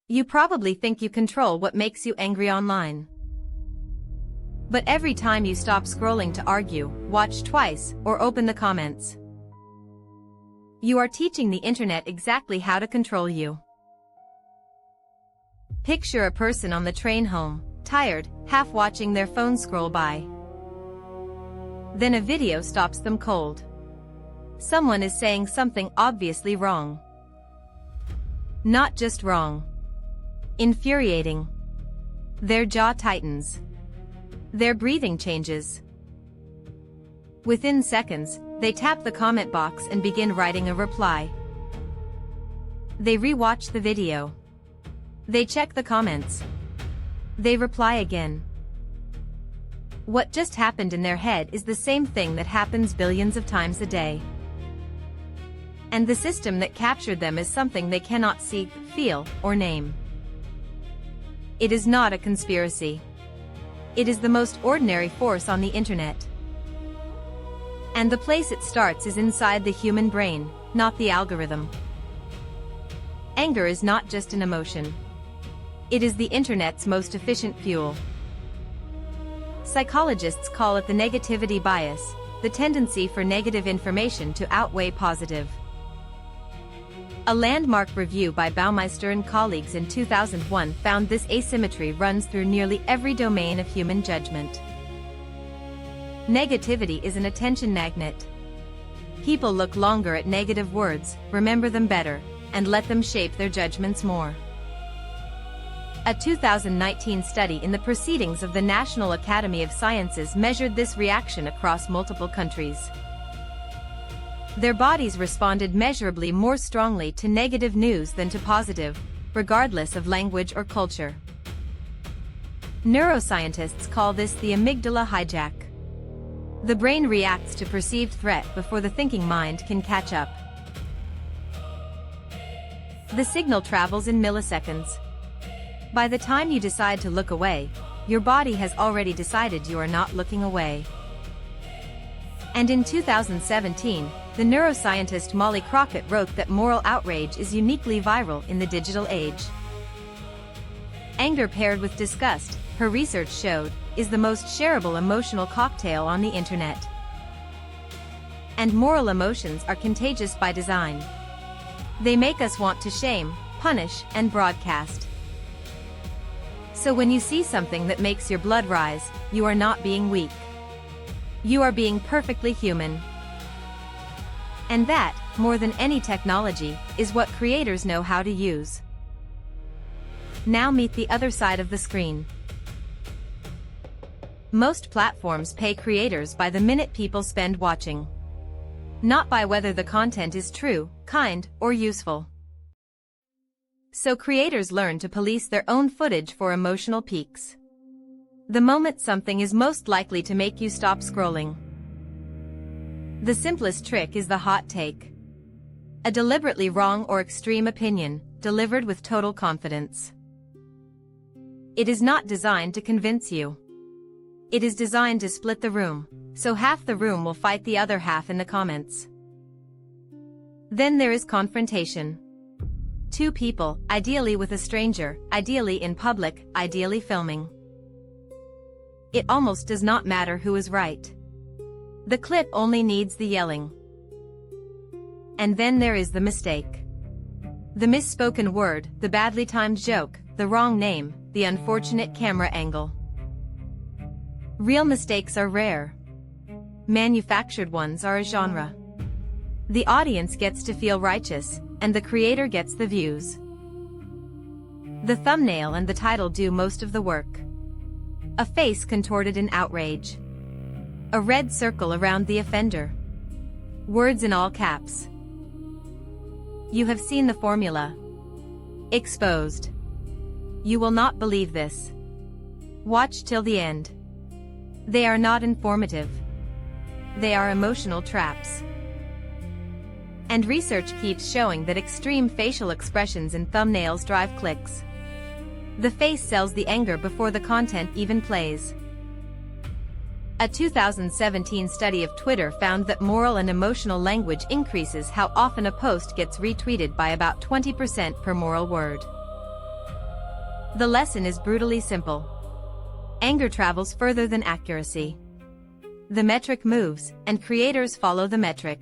You probably think you control what makes you angry online. But every time you stop scrolling to argue, watch twice, or open the comments, you are teaching the internet exactly how to control you. Picture a person on the train home, tired, half watching their phone scroll by. Then a video stops them cold. Someone is saying something obviously wrong. Not just wrong. Infuriating. Their jaw tightens. Their breathing changes. Within seconds, they tap the comment box and begin writing a reply. They rewatch the video. They check the comments. They reply again. What just happened in their head is the same thing that happens billions of times a day. And the system that captured them is something they cannot see, feel, or name. It is not a conspiracy. It is the most ordinary force on the internet. And the place it starts is inside the human brain, not the algorithm. Anger is not just an emotion. It is the internet's most efficient fuel. Psychologists call it the negativity bias, the tendency for negative information to outweigh positive. A landmark review by Baumeister and colleagues in 2001 found this asymmetry runs through nearly every domain of human judgment. Negativity is an attention magnet. People look longer at negative words, remember them better, and let them shape their judgments more. A 2019 study in the Proceedings of the National Academy of Sciences measured this reaction across multiple countries. Their bodies responded measurably more strongly to negative news than to positive, regardless of language or culture. Neuroscientists call this the amygdala hijack. The brain reacts to perceived threat before the thinking mind can catch up. The signal travels in milliseconds. By the time you decide to look away, your body has already decided you are not looking away. And in 2017, the neuroscientist Molly Crockett wrote that moral outrage is uniquely viral in the digital age. Anger paired with disgust, her research showed, is the most shareable emotional cocktail on the internet. And moral emotions are contagious by design. They make us want to shame, punish, and broadcast. So when you see something that makes your blood rise, you are not being weak. You are being perfectly human. And that, more than any technology, is what creators know how to use. Now meet the other side of the screen. Most platforms pay creators by the minute people spend watching. Not by whether the content is true, kind, or useful. So creators learn to police their own footage for emotional peaks. The moment something is most likely to make you stop scrolling. The simplest trick is the hot take. A deliberately wrong or extreme opinion, delivered with total confidence. It is not designed to convince you. It is designed to split the room, so half the room will fight the other half in the comments. Then there is confrontation. Two people, ideally with a stranger, ideally in public, ideally filming. It almost does not matter who is right. The clip only needs the yelling. And then there is the mistake. The misspoken word, the badly timed joke, the wrong name, the unfortunate camera angle. Real mistakes are rare. Manufactured ones are a genre. The audience gets to feel righteous, and the creator gets the views. The thumbnail and the title do most of the work. A face contorted in outrage. A red circle around the offender. Words in all caps. You have seen the formula. Exposed. You will not believe this. Watch till the end. They are not informative. They are emotional traps. And research keeps showing that extreme facial expressions in thumbnails drive clicks. The face sells the anger before the content even plays. A 2017 study of Twitter found that moral and emotional language increases how often a post gets retweeted by about 20% per moral word. The lesson is brutally simple. Anger travels further than accuracy. The metric moves, and creators follow the metric.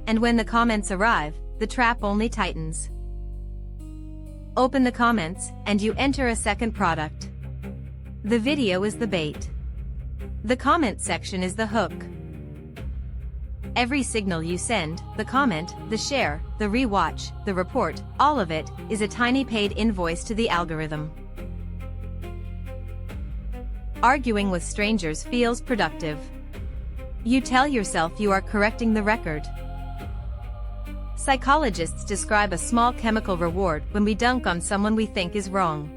And when the comments arrive, the trap only tightens. Open the comments, and you enter a second product. The video is the bait. The comment section is the hook. Every signal you send, the comment, the share, the rewatch, the report, all of it, is a tiny paid invoice to the algorithm. Arguing with strangers feels productive. You tell yourself you are correcting the record. Psychologists describe a small chemical reward when we dunk on someone we think is wrong.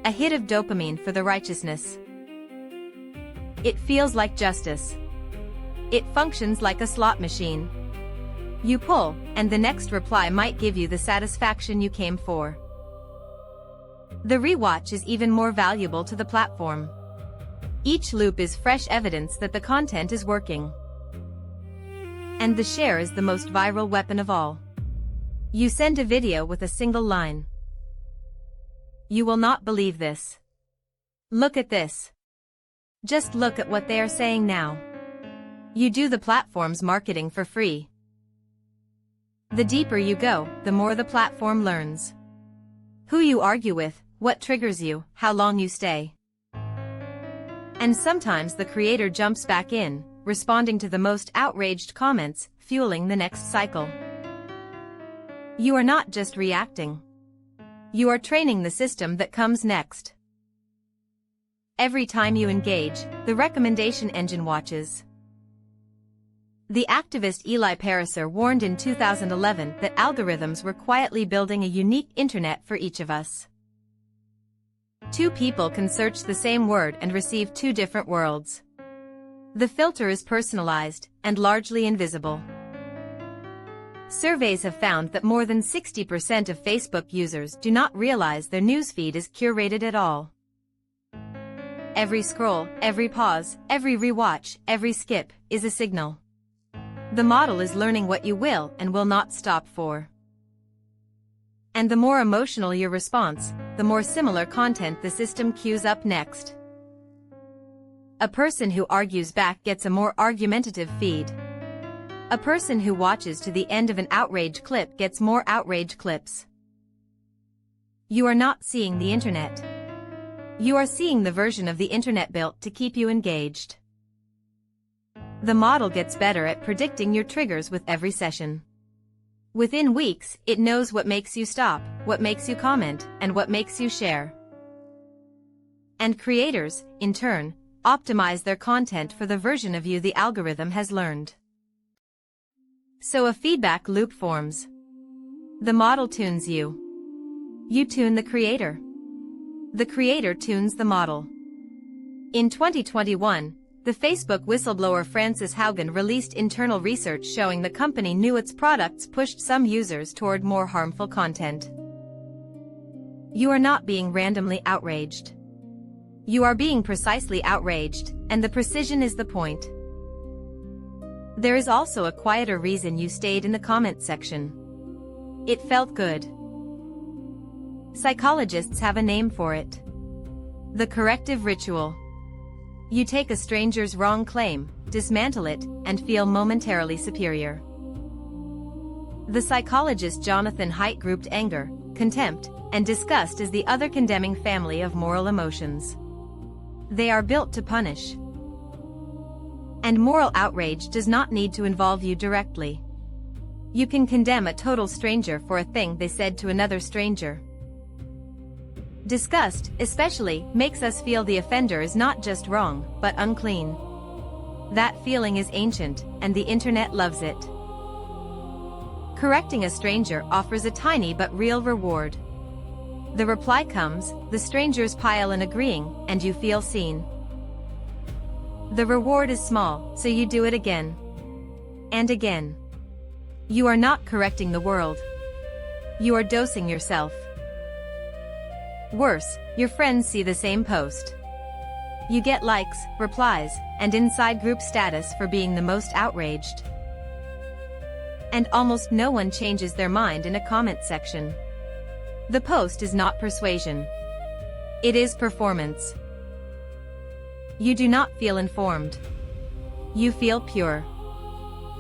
A hit of dopamine for the righteousness. It feels like justice. It functions like a slot machine. You pull, and the next reply might give you the satisfaction you came for. The rewatch is even more valuable to the platform. Each loop is fresh evidence that the content is working. And the share is the most viral weapon of all. You send a video with a single line. You will not believe this. Look at this. Just look at what they are saying now. You do the platform's marketing for free. The deeper you go, the more the platform learns. Who you argue with, what triggers you, how long you stay. And sometimes the creator jumps back in, responding to the most outraged comments, fueling the next cycle. You are not just reacting. You are training the system that comes next. Every time you engage, the recommendation engine watches. The activist Eli Pariser warned in 2011 that algorithms were quietly building a unique internet for each of us. Two people can search the same word and receive two different worlds. The filter is personalized and largely invisible. Surveys have found that more than 60% of Facebook users do not realize their newsfeed is curated at all. Every scroll, every pause, every rewatch, every skip, is a signal. The model is learning what you will and will not stop for. And the more emotional your response, the more similar content the system queues up next. A person who argues back gets a more argumentative feed. A person who watches to the end of an outrage clip gets more outrage clips. You are not seeing the internet. You are seeing the version of the internet built to keep you engaged. The model gets better at predicting your triggers with every session. Within weeks, it knows what makes you stop, what makes you comment, and what makes you share. And creators, in turn, optimize their content for the version of you the algorithm has learned. So a feedback loop forms. The model tunes you. You tune the creator. The creator tunes the model. In 2021, the Facebook whistleblower Frances Haugen released internal research showing the company knew its products pushed some users toward more harmful content. You are not being randomly outraged. You are being precisely outraged, and the precision is the point. There is also a quieter reason you stayed in the comment section. It felt good. Psychologists have a name for it. The corrective ritual. You take a stranger's wrong claim, dismantle it, and feel momentarily superior. The psychologist Jonathan Haidt grouped anger, contempt, and disgust as the other condemning family of moral emotions. They are built to punish. And moral outrage does not need to involve you directly. You can condemn a total stranger for a thing they said to another stranger. Disgust, especially, makes us feel the offender is not just wrong, but unclean. That feeling is ancient, and the internet loves it. Correcting a stranger offers a tiny but real reward. The reply comes, the strangers pile in agreeing, and you feel seen. The reward is small, so you do it again. And again. You are not correcting the world. You are dosing yourself. Worse, your friends see the same post. You get likes, replies, and inside group status for being the most outraged. And almost no one changes their mind in a comment section. The post is not persuasion. It is performance. You do not feel informed. You feel pure.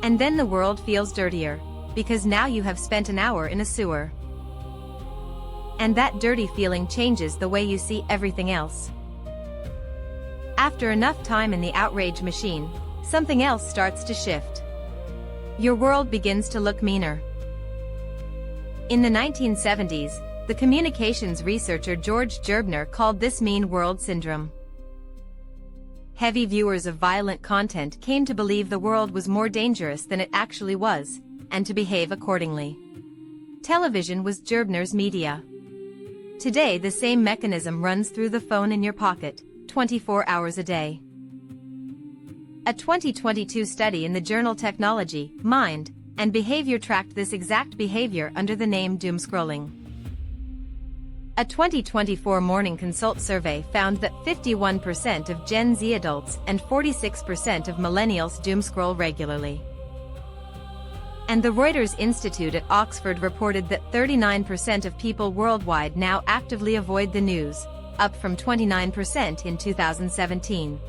And then the world feels dirtier, because now you have spent an hour in a sewer. And that dirty feeling changes the way you see everything else. After enough time in the outrage machine, something else starts to shift. Your world begins to look meaner. In the 1970s, the communications researcher George Gerbner called this mean world syndrome. Heavy viewers of violent content came to believe the world was more dangerous than it actually was, and to behave accordingly. Television was Gerbner's media. Today the same mechanism runs through the phone in your pocket, 24 hours a day. A 2022 study in the journal Technology, Mind, and Behavior tracked this exact behavior under the name doomscrolling. A 2024 Morning Consult survey found that 51% of Gen Z adults and 46% of millennials doomscroll regularly. And the Reuters Institute at Oxford reported that 39% of people worldwide now actively avoid the news, up from 29% in 2017.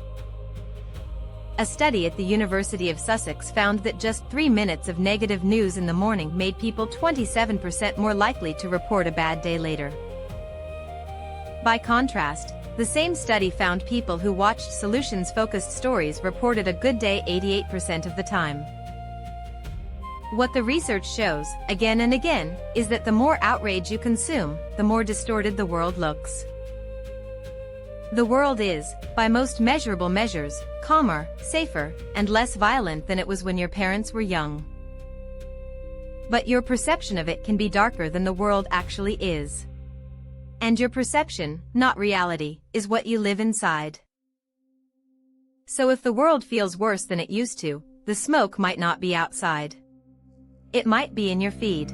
A study at the University of Sussex found that just 3 minutes of negative news in the morning made people 27% more likely to report a bad day later. By contrast, the same study found people who watched solutions-focused stories reported a good day 88% of the time. What the research shows, again and again, is that the more outrage you consume, the more distorted the world looks. The world is, by most measurable measures, calmer, safer, and less violent than it was when your parents were young. But your perception of it can be darker than the world actually is. And your perception, not reality, is what you live inside. So if the world feels worse than it used to, the smoke might not be outside. It might be in your feed.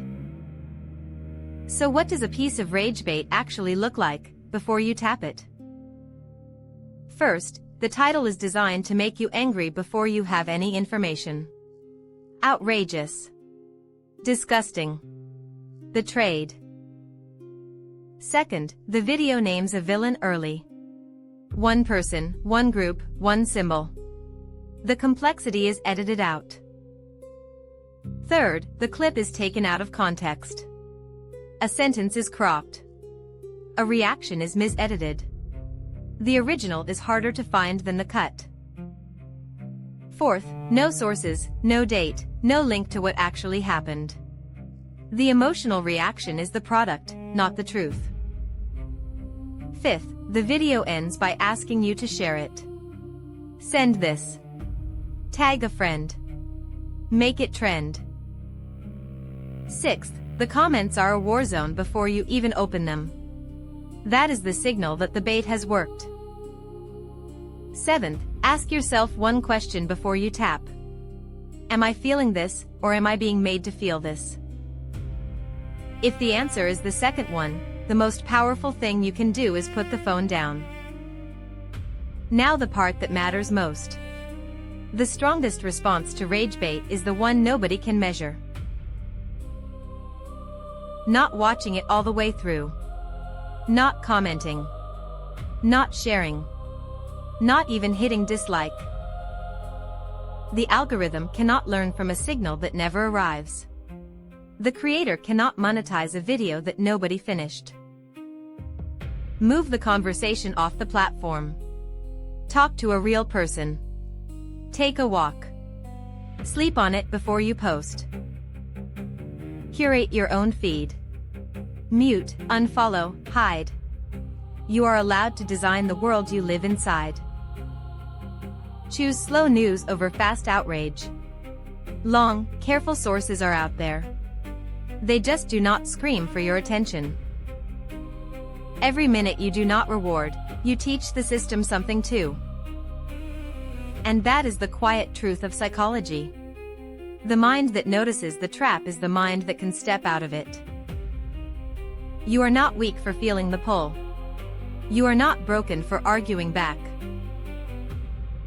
So what does a piece of Ragebait actually look like, before you tap it? First, the title is designed to make you angry before you have any information. Outrageous. Disgusting. Betrayed. Second, the video names a villain early. One person, one group, one symbol. The complexity is edited out. Third, the clip is taken out of context. A sentence is cropped. A reaction is misedited. The original is harder to find than the cut. Fourth, no sources, no date, no link to what actually happened. The emotional reaction is the product, not the truth. Fifth, the video ends by asking you to share it. Send this. Tag a friend. Make it trend. Sixth, the comments are a war zone before you even open them. That is the signal that the bait has worked. Seventh, ask yourself one question before you tap. Am I feeling this, or am I being made to feel this? If the answer is the second one, the most powerful thing you can do is put the phone down. Now the part that matters most. The strongest response to Ragebait is the one nobody can measure. Not watching it all the way through. Not commenting. Not sharing. Not even hitting dislike. The algorithm cannot learn from a signal that never arrives. The creator cannot monetize a video that nobody finished. Move the conversation off the platform. Talk to a real person. Take a walk. Sleep on it before you post. Curate your own feed. Mute, unfollow, hide. You are allowed to design the world you live inside. Choose slow news over fast outrage. Long, careful sources are out there. They just do not scream for your attention. Every minute you do not reward, you teach the system something too. And that is the quiet truth of psychology. The mind that notices the trap is the mind that can step out of it. You are not weak for feeling the pull. You are not broken for arguing back.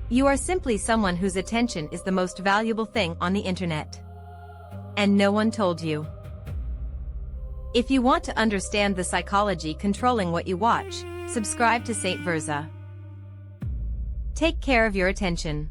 You are simply someone whose attention is the most valuable thing on the internet. And no one told you. If you want to understand the psychology controlling what you watch, subscribe to Saint Verza. Take care of your attention.